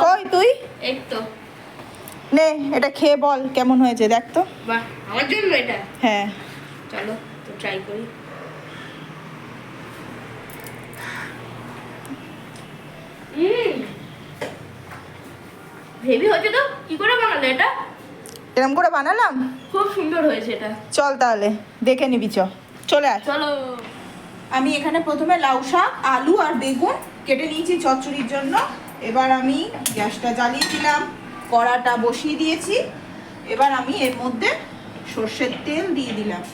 কই তুই? এই তো। নে এটা খেয়ে বল কেমন হয়েছে দেখ তো। বাহ, আমার জন্য এটা? হ্যাঁ। চলো তো ট্রাই করি। হেভি হয়েছে তো। কি করে বানালে এটা? এরকম করে বানালাম। খুব সুন্দর হয়েছে এটা। চল তাহলে দেখে নিবি, চলে আয়। চলো। আমি এখানে প্রথমে লাউ শাক, আলু আর বেগুন কেটে নিয়েছি চচ্চড়ির জন্য। এবার আমি গ্যাসটা জ্বালিয়ে দিলাম, কড়াটা বসিয়ে দিয়েছি। এবার আমি এর মধ্যে সর্ষের তেল দিয়ে দিলাম।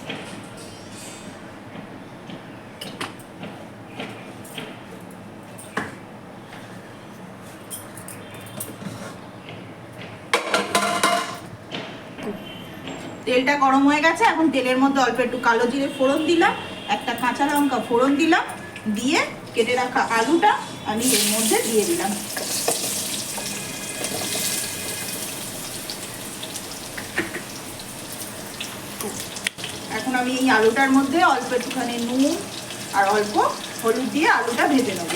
তেলটা গরম হয়ে গেছে, এখন তেলের মধ্যে অল্প একটু কালো জিরে ফোড়ন দিলাম, একটা কাঁচা লঙ্কা ফোড়ন দিলাম, দিয়ে কেটে রাখা আলুটা আমি এর মধ্যে দিয়ে দিলাম। এখন আমি এই আলুটার মধ্যে অল্প একটুখানি নুন আর অল্প হলুদ দিয়ে আলুটা ভেজে নেব।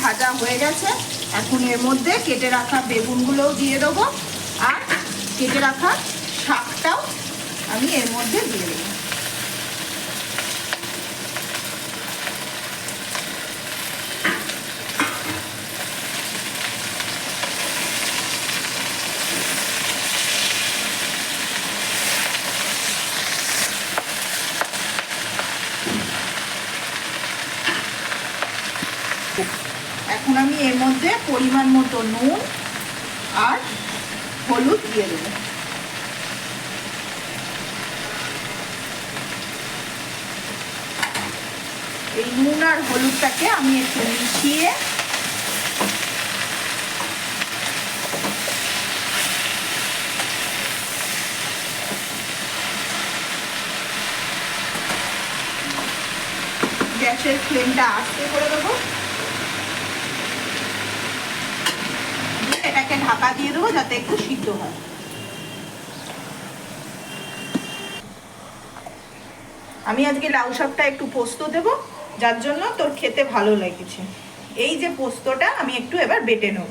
ভাজা হয়ে গেছে, এখন এর মধ্যে কেটে রাখা বেগুনগুলোও দিয়ে দেবো, আর কেটে রাখা শাকটাও আমি এর মধ্যে দিয়ে দেবো। এখন আমি এর মধ্যে পরিমাণ মতো নুন আর হলুদ দিয়ে দেব। এই নুন আর হলুদটাকে আমি একটু মিশিয়ে গ্যাসের ফ্লেমটা আস্তে করে দেবো, এটাকে ঢাকা দিয়ে দেবো যাতে একটু সিদ্ধ হয়। আমি আজকে লাউ শাকটা একটু পোস্ত দেব, যার জন্য তোর খেতে ভালো লেগেছে। এই যে পোস্তটা আমি একটু এবার বেটে নেব।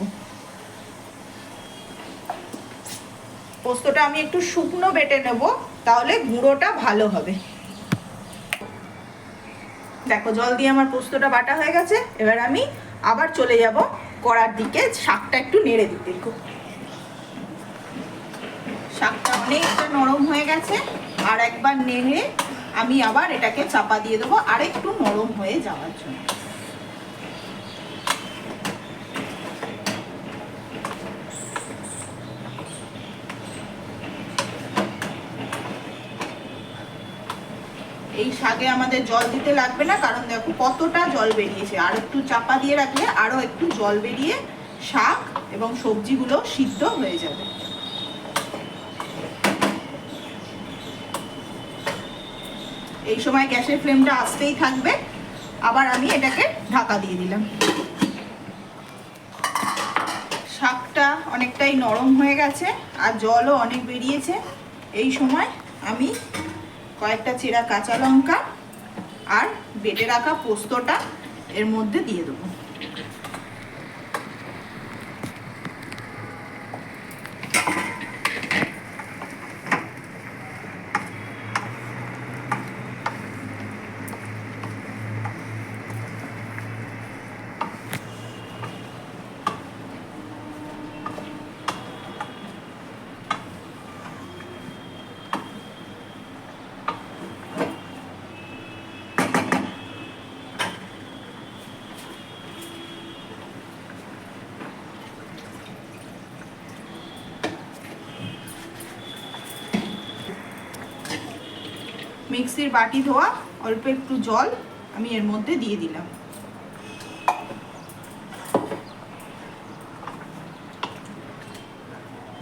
পোস্তটা আমি একটু শুকনো বেটে নেব, তাহলে গুঁড়োটা ভালো হবে। দেখো জল দিয়ে আমার পোস্তটা বাটা হয়ে গেছে। এবার আমি আবার চলে যাব কড়ার দিকে, শাকটা একটু নেড়ে দিতে। শাকটা অনেকটা নরম হয়ে গেছে, আর একবার নেড়ে আমি আবার এটাকে চাপা দিয়ে দেবো আর একটু নরম হয়ে যাওয়ার জন্য। এই শাকে আমাদের জল দিতে লাগবে না, কারণ দেখো কতটা জল বেরিয়েছে। আর একটু চাপা দিয়ে রাখলে আরো একটু জল বেরিয়ে শাক এবং সবজিগুলো সিদ্ধ হয়ে যাবে। এই সময় গ্যাসের ফ্লেমটা আস্তেই থাকবে। আবার আমি এটাকে ঢাকা দিয়ে দিলাম। শাকটা অনেকটাই নরম হয়ে গেছে আর জলও অনেক বেরিয়েছে। এই সময় আমি কয়েকটা চেরা কাঁচা লঙ্কা আর বেটে রাখা পোস্তটা এর মধ্যে দিয়ে দেবো। মিক্সির বাটি ধোয়া অল্প একটু জল আমি এর মধ্যে দিয়ে দিলাম।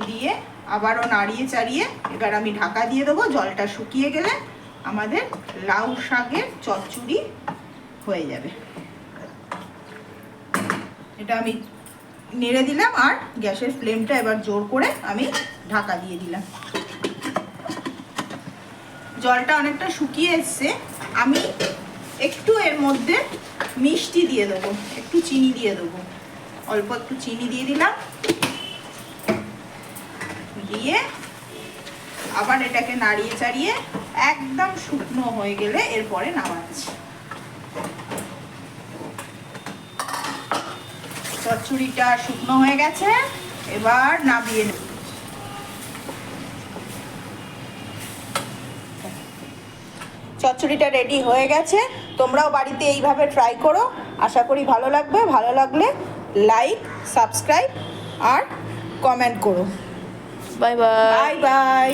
দিয়ে আবারও নাড়িয়ে চাড়িয়ে এবার আমি ঢাকা দিয়ে দেবো। জলটা শুকিয়ে গেলে আমাদের লাউ শাকের চচ্চড়ি হয়ে যাবে। এটা আমি নেড়ে দিলাম আর গ্যাসের ফ্লেমটা এবার জোর করে আমি ঢাকা দিয়ে দিলাম। জলটা অনেকটা শুকিয়ে এসছে, আমি একটু এর মধ্যে মিষ্টি দিয়ে দেবো, একটু চিনি দিয়ে দেবো, অল্প একটু চিনি দিয়ে দিলাম, দিয়ে আবার এটাকে নাড়িয়ে চাড়িয়ে একদম শুকনো হয়ে গেলে এরপরে নামাচ্ছি। চচ্চড়িটা শুকনো হয়ে গেছে, এবার নামিয়ে নেব। চচ্চড়িটা রেডি হয়ে গেছে, তোমরাও বাড়িতে এইভাবে ট্রাই করো, আশা করি ভালো লাগবে। ভালো লাগলে লাইক, সাবস্ক্রাইব আর কমেন্ট করো। Bye bye. Bye bye.